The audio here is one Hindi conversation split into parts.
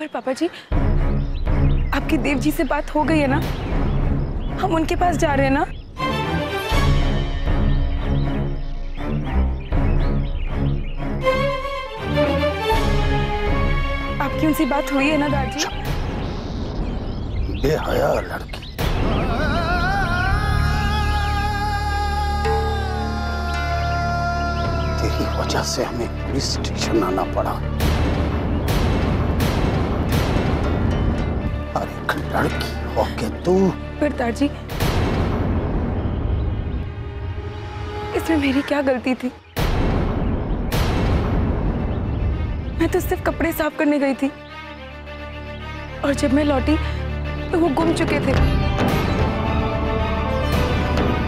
पर पापा जी, आपकी देव जी से बात हो गई है ना? हम उनके पास जा रहे हैं ना? आपकी उनसे बात हुई है ना दादी? बेहया लड़की। तेरी वजह से हमें पुलिस स्टेशन आना पड़ा। और एक लड़की होके तू। पर दादी, इसमें मेरी क्या गलती थी? मैं तो सिर्फ कपड़े साफ करने गई थी और जब मैं लौटी तो वो गुम चुके थे।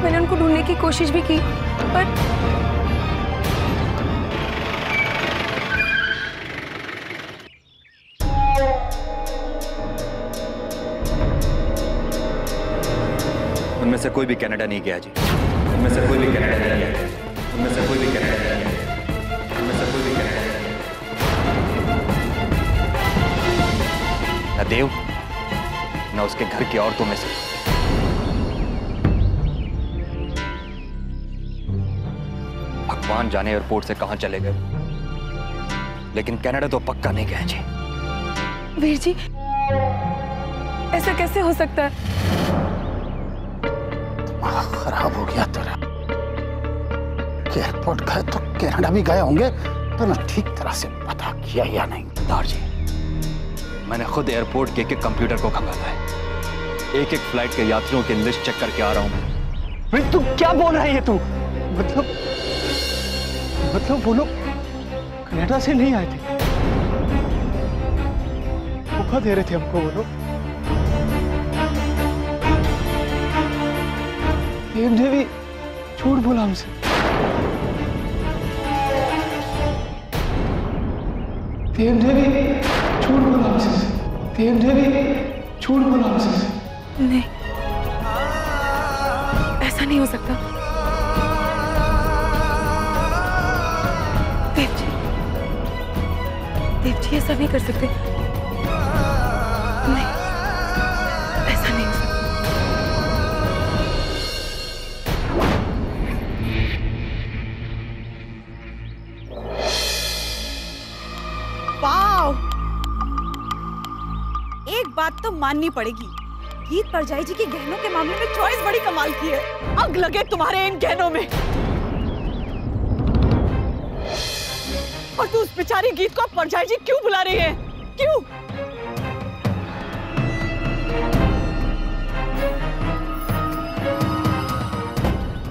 मैंने उनको ढूंढने की कोशिश भी की पर उनमें से कोई भी कनाडा नहीं गया जी। उनमें से कोई भी कनाडा नहीं गया। उनमें से कोई भी कनाडा नहीं गया। उनमें से कोई भी कनाडा नहीं गया। न देव न उसके घर की औरतों में से। भगवान जाने एयरपोर्ट से कहां चले गए, लेकिन कनाडा तो पक्का नहीं गए जी। वीर जी, ऐसा कैसे हो सकता है? खराब हो गया तेरा। एयरपोर्ट गए तो कनाडा भी गए होंगे, तो ना ठीक तरह से पता किया या नहीं? दार जी, मैंने खुद एयरपोर्ट के एक कंप्यूटर को खंगाला है। एक फ्लाइट के यात्रियों की लिस्ट चेक करके आ रहा हूं मैं। तू क्या बोल रहा है ये? तू मतलब वो लोग कनाडा से नहीं आए थे? धोखा दे रहे थे हमको वो लोग। देव भी झूठ बोला हमसे। देव भी झूठ बोला हमसे। देव भी झूठ बोला हमसे। नहीं, ऐसा नहीं हो सकता। देव जी ऐसा नहीं कर सकते। नहीं, ऐसा नहीं हो सकता। वाव! एक बात तो माननी पड़ेगी, गीत परजाई जी के गहनों के मामले में चॉइस बड़ी कमाल की है। आग लगे तुम्हारे इन गहनों में। और तू उस बेचारी गीत को परजाई जी क्यों बुला रही है? क्यों?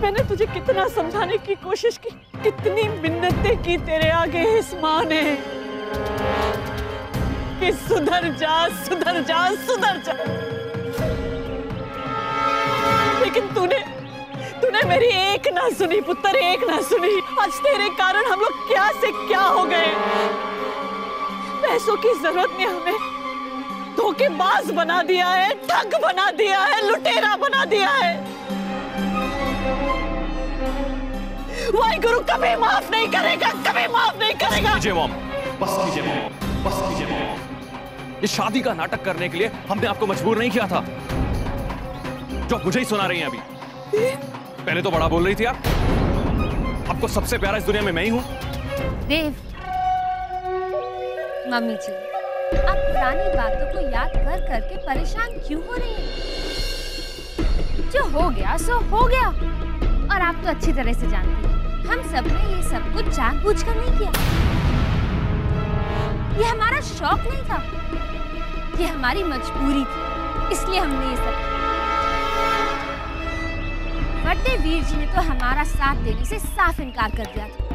मैंने तुझे कितना समझाने की कोशिश की, कितनी मिन्नतें की तेरे आगे इस माँ ने कि सुधर जा, सुधर जा, सुधर जा। लेकिन तूने मेरी एक ना सुनी पुत्र, एक ना सुनी। आज तेरे कारण हम लोग क्या से क्या हो गए। पैसों की जरूरत ने हमें धोखेबाज बना दिया है, ठग बना दिया है, लुटेरा बना दिया है। वाहिगुरु कभी माफ नहीं करेगा, कभी माफ नहीं करेगा। बस कीजिए मॉम, बस कीजिए मॉम, बस कीजिए मॉम। इस शादी का नाटक करने के लिए हमने आपको मजबूर नहीं किया था, जो मुझे ही सुना रही हैं अभी। पहले तो बड़ा बोल रही थी आप। आपको सबसे प्यारा इस दुनिया में मैं ही हूं। देव, मम्मी जी, आप पुरानी बातों को याद कर करके परेशान क्यों हो रही हैं? जो हो गया सो हो गया। और आप तो अच्छी तरह से जानती हैं, हम सबने ये सब कुछ जानबूझकर नहीं किया। ये हमारा शौक नहीं था, ये हमारी मजबूरी थी, इसलिए हमने ये सब किया। बड़े वीर जी ने तो हमारा साथ देने से साफ इनकार कर दिया था।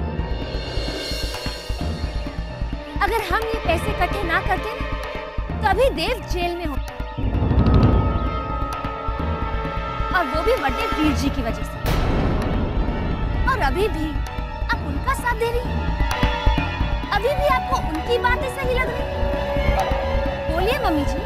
अगर हम ये पैसे इकट्ठे ना करते ना, तो अभी देव जेल में होता, और वो भी बड़े वीर जी की वजह से। और अभी भी आप उनका साथ दे रही हैं? अभी भी आपको उनकी बातें सही लग रही हैं? बोलिए मम्मी जी।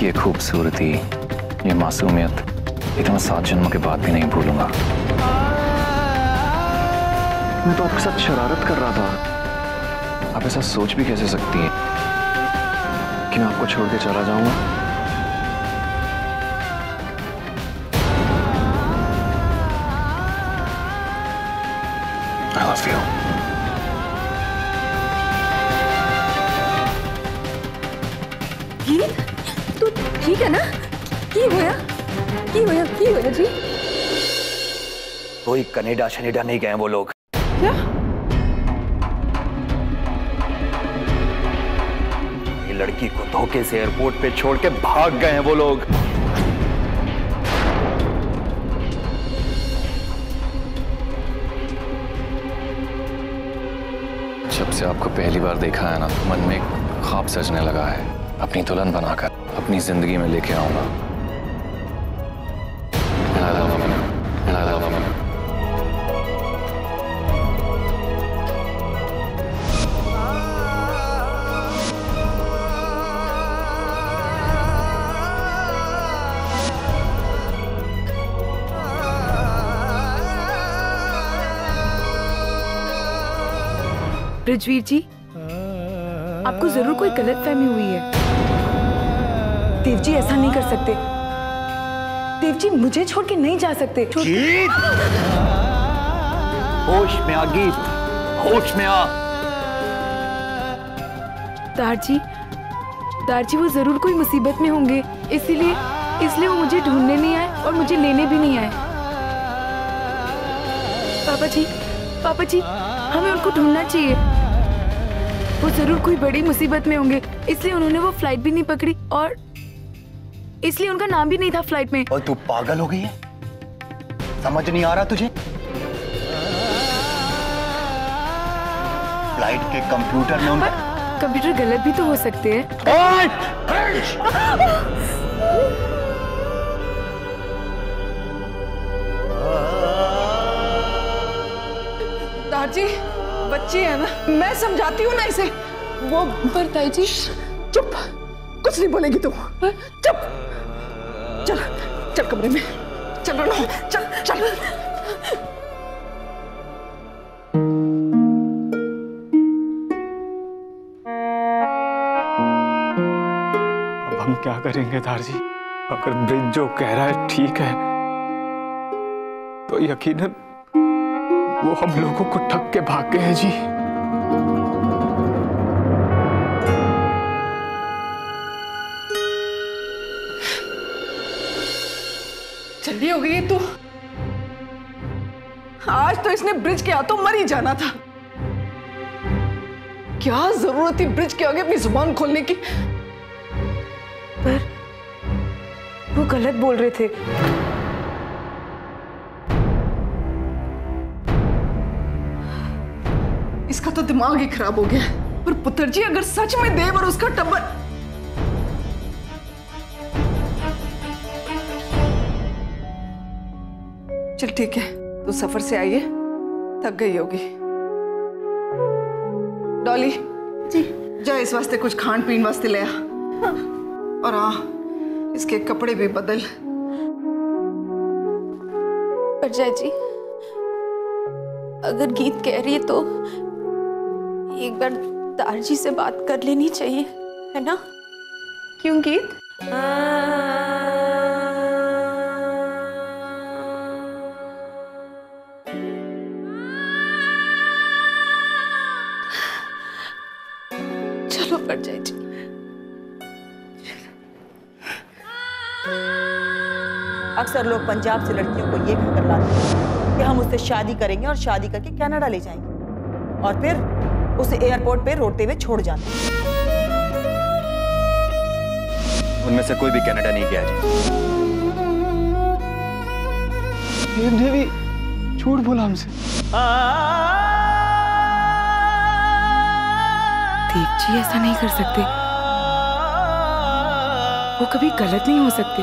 आपकी ये खूबसूरती, ये मासूमियत, ये तो मैं 7 जन्मों के बाद भी नहीं भूलूंगा। मैं तो आपके साथ शरारत कर रहा था। आप ऐसा सोच भी कैसे सकती हैं कि मैं आपको छोड़ के चला जाऊंगा? I love you. गीत, तू ठीक है ना? की होया जी? कोई कनेडा शनेडा नहीं गए वो लोग। क्या? ये लड़की को धोखे से एयरपोर्ट पे छोड़ के भाग गए हैं वो लोग। जब से आपको पहली बार देखा है ना, मन में एक ख्वाब सजने लगा है। अपनी दुल्हन बनाकर अपनी जिंदगी में लेके आऊंगा। ब्रिजवीर जी, आपको जरूर कोई गलतफहमी हुई है। देव जी ऐसा नहीं कर सकते। देव जी मुझे छोड़ के नहीं जा सकते। होश में आ गीत, होश में आ। दारजी वो जरूर कोई मुसीबत में होंगे, इसलिए वो मुझे ढूंढने नहीं आए और मुझे लेने भी नहीं आए। पापा जी हमें उनको ढूंढना चाहिए। वो जरूर कोई बड़ी मुसीबत में होंगे, इसलिए उन्होंने वो फ्लाइट भी नहीं पकड़ी और इसलिए उनका नाम भी नहीं था फ्लाइट में। और तू पागल हो गई है? समझ नहीं आ रहा तुझे? फ्लाइट के कंप्यूटर में उनका कंप्यूटर गलत भी तो हो सकते हैं। दादी बच्ची है ना, मैं समझाती हूँ ना इसे। वो पर ताई जी चुप, कुछ नहीं बोलेगी तू। चुप, चल चल कमरे में, चल रो, चल चल। अब हम क्या करेंगे दारजी? अगर ब्रिज जो कह रहा है ठीक है, तो यकीनन वो हम लोगों को ठग के भाग गए हैं जी। जल्दी हो गई तू। आज तो इसने ब्रिज के हाथों मर ही जाना था। क्या जरूरत थी ब्रिज के आगे अपनी जुबान खोलने की? पर वो गलत बोल रहे थे। इसका तो दिमाग ही खराब हो गया। पर पुत्र जी, अगर सच में देव और उसका टब्बर चल ठीक है, तू सफर से आई है, थक गई होगी। डॉली जी, जा इस वास्ते कुछ खान पीन वास्ते ले आ। और हाँ, इसके कपड़े भी बदल। पर जय जी, अगर गीत कह रही है तो एक बार दारजी से बात कर लेनी चाहिए, है ना? क्यों गीत? चलो पर जय जी। अक्सर लोग पंजाब से लड़कियों को ये कहकर लाते हैं कि हम उससे शादी करेंगे और शादी करके कनाडा ले जाएंगे, और फिर उसे एयरपोर्ट पे रोते हुए छोड़ जाते हैं। उनमें से कोई भी कनाडा नहीं गया जी। देवी झूठ बोला हमसे। देव जी ऐसा नहीं कर सकते, वो कभी गलत नहीं हो सकते।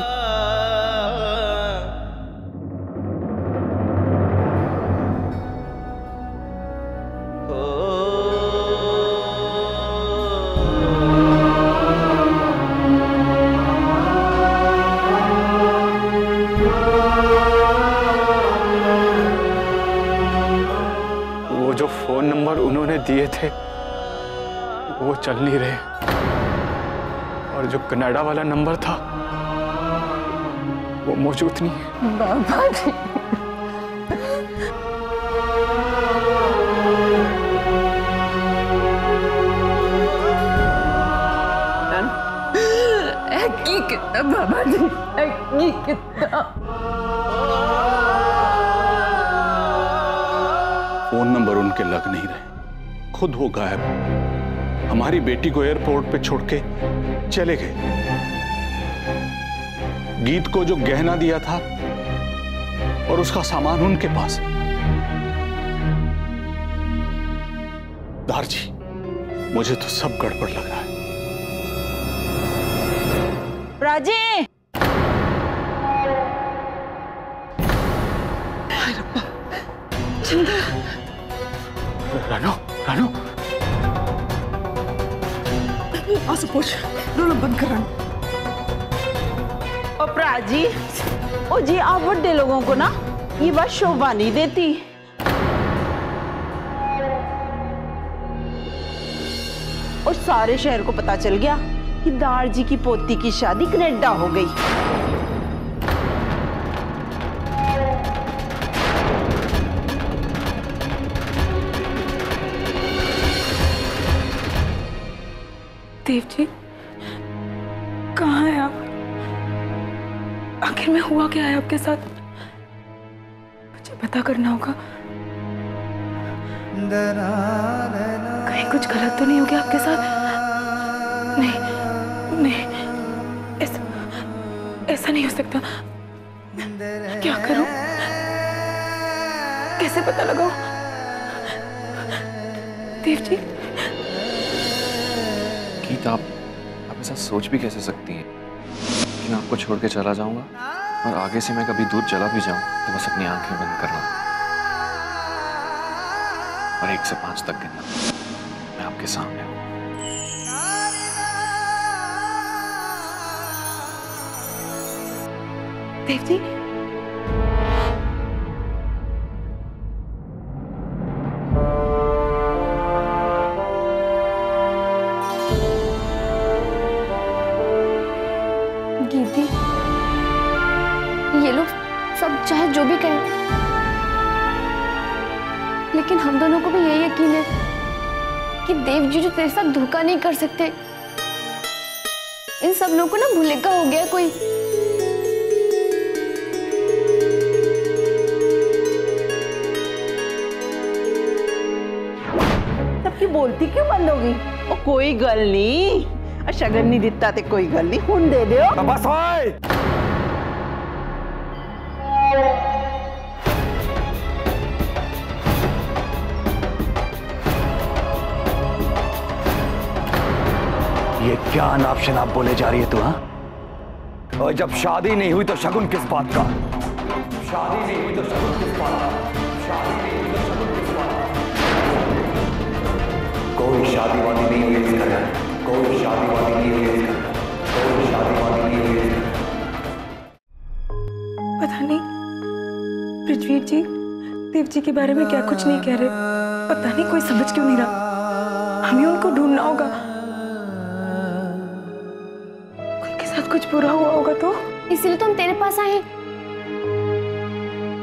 फोन नंबर उन्होंने दिए थे वो चल नहीं रहे, और जो कनाडा वाला नंबर था वो मौजूद नहीं है। बाबा जी, कितना बाबा जी, कितना। फोन नंबर उनके लग नहीं रहे, खुद वो गायब। हमारी बेटी को एयरपोर्ट पे छोड़ के चले गए। गीत को जो गहना दिया था और उसका सामान उनके पास। दारजी, मुझे तो सब गड़बड़ लग रहा है। राजे, रानो, रानो, आसो पूछ, रोलो बंद कर। और प्राजी, ओ जी आप बड़े लोगों को ना ये बात शोभा नहीं देती। और सारे शहर को पता चल गया कि दारजी की पोती की शादी कनाडा हो गई। देव जी, कहाँ हैं आप? आखिर में हुआ क्या है आपके साथ? मुझे पता करना होगा। कहीं कुछ गलत तो नहीं हो गया आपके साथ? नहीं नहीं, ऐसा नहीं हो सकता। क्या करूं? कैसे पता लगाऊं? देव जी, गीत, आप ऐसा सोच भी कैसे सकती हैं कि मैं आपको छोड़ के चला जाऊंगा, और आगे से मैं कभी दूर चला भी जाऊं तो बस अपनी आंखें बंद करना और 1 से 5 तक गिनना। मैं आपके सामने हूं। देव जी, गीती, ये लोग सब चाहे जो भी कहें, लेकिन हम दोनों को भी यही यकीन है कि देव जी जो तेरे साथ धोखा नहीं कर सकते। इन सब लोगों को ना भूलेगा हो गया कोई। सबकी बोलती क्यों बंद होगी? ओ कोई गल नहीं, शगन नहीं दिता ते कोई गल नहीं, हुन दे दो। बस भाई, ये क्या अनाप शनाप बोले जा रही है तू? हाँ, और जब शादी नहीं हुई तो शगुन किस बात का? शादी नहीं हुई तो शगुन किस बात का? शादी नहीं हुई तो शगुन किस बात का? कोई शादी वादी नहीं हुई इस घर में, कोई शादी वादी नहीं हुई इस घर में, कोई शादी वादी नहीं हुई इस घर में। पता नहीं पृथ्वी जी देव जी के बारे में क्या कुछ नहीं कह रहे। पता नहीं कोई समझ क्यों नहीं रहा। हमें उनको ढूंढना होगा। उनके साथ कुछ बुरा हुआ होगा तो इसीलिए तो हम तेरे पास आए हैं।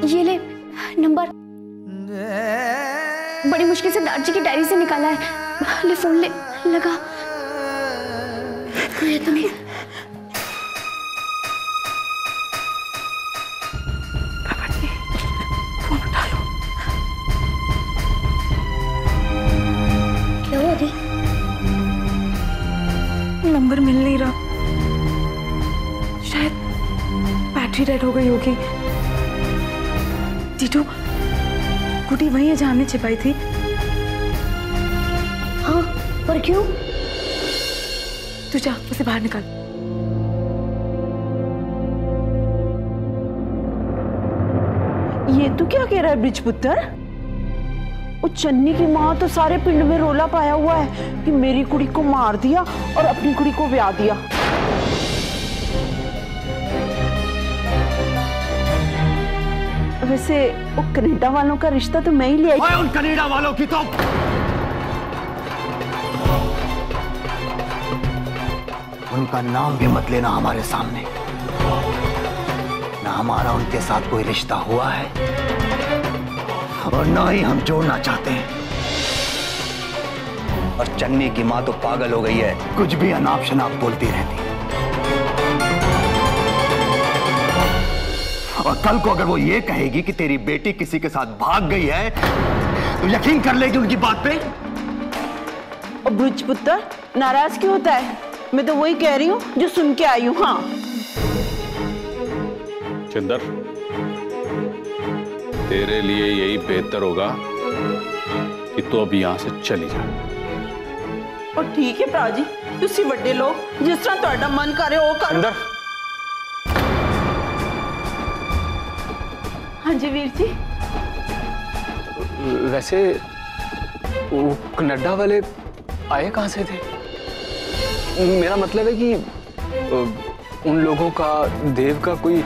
ये ले नंबर, बड़ी मुश्किल से दारजी की डायरी से निकाला है। ले फोन ले, लगा। ये तो नहीं। पापा जी, फोन उठा लो। क्या हुआ दी? नंबर मिल नहीं रहा। शायद बैटरी डेड हो गई होगी। जीजू, गुडी वही है जहां हमने छिपाई थी। हाँ, पर क्यों? तू जा, उसे बाहर निकाल। ये तू क्या कह रहा है ब्रिजपुत्र? वो चन्नी की माँ तो सारे पिंड में रोला पाया हुआ है कि मेरी कुड़ी को मार दिया और अपनी कुड़ी को ब्याह दिया। वैसे वो कनाडा वालों का रिश्ता तो मैं ही ले आई। ओए, उन कनाडा वालों की तो उनका नाम भी मत लेना हमारे सामने। ना हमारा उनके साथ कोई रिश्ता हुआ है और ना ही हम जोड़ना चाहते हैं। और चन्नी की माँ तो पागल हो गई है, कुछ भी अनाप शनाप बोलती रहती है। और कल को अगर वो ये कहेगी कि तेरी बेटी किसी के साथ भाग गई है तो यकीन कर लेगी उनकी बात पे। और ब्रिज पुत्र नाराज क्यों होता है? मैं तो वही कह रही हूँ जो सुन के आई हूँ। हाँ चिंदर, तेरे लिए यही बेहतर होगा कि तू अब यहां से चली जा। और ठीक है भरा जी, तुसी बड़े लोग जिस तरह तुहाडा मन करे वो कर। चिंदर, हाँ जी वीर जी। वैसे वो कनाडा वाले आए कहाँ से थे? मेरा मतलब है कि उन लोगों का, देव का कोई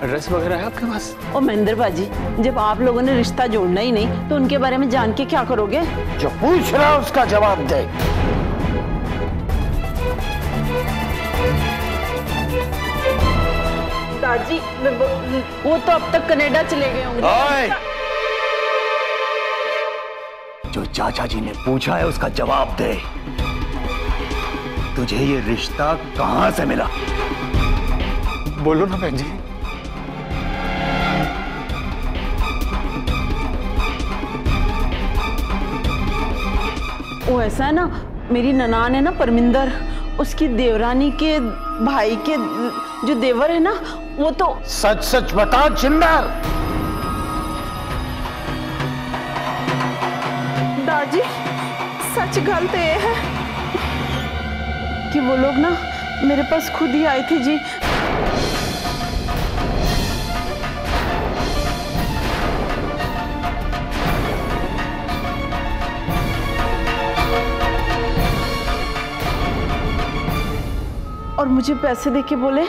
एड्रेस वगैरह है आपके पास? और महेंद्र बाजी, जब आप लोगों ने रिश्ता जोड़ना ही नहीं तो उनके बारे में जान के क्या करोगे? जो पूछ रहा है उसका जवाब दे। दादी वो तो अब तक कनाडा चले गए होंगे। ओए! जो चाचा जी ने पूछा है उसका जवाब दे। तुझे ये रिश्ता कहां से मिला? बोलो ना बहन जी। वो ऐसा है ना, मेरी ननान है ना परमिंदर, उसकी देवरानी के भाई के जो देवर है ना, वो तो। सच सच बता चिंदर। दादी सच गल तो ये है कि वो लोग ना मेरे पास खुद ही आए थे जी। और मुझे पैसे देके बोले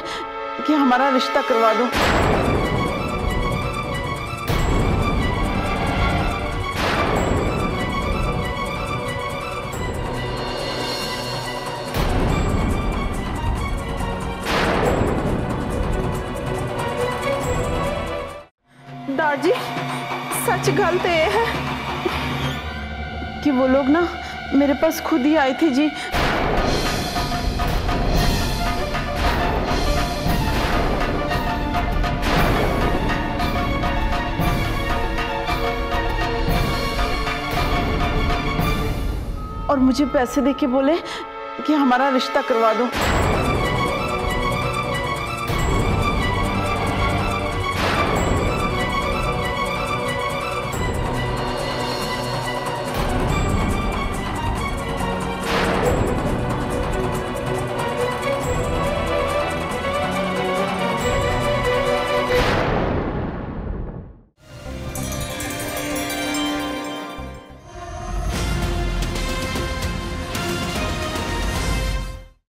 कि हमारा रिश्ता करवा दो। दादी सच गल तो ये है कि वो लोग ना मेरे पास खुद ही आए थे जी। और मुझे पैसे देके बोले कि हमारा रिश्ता करवा दो।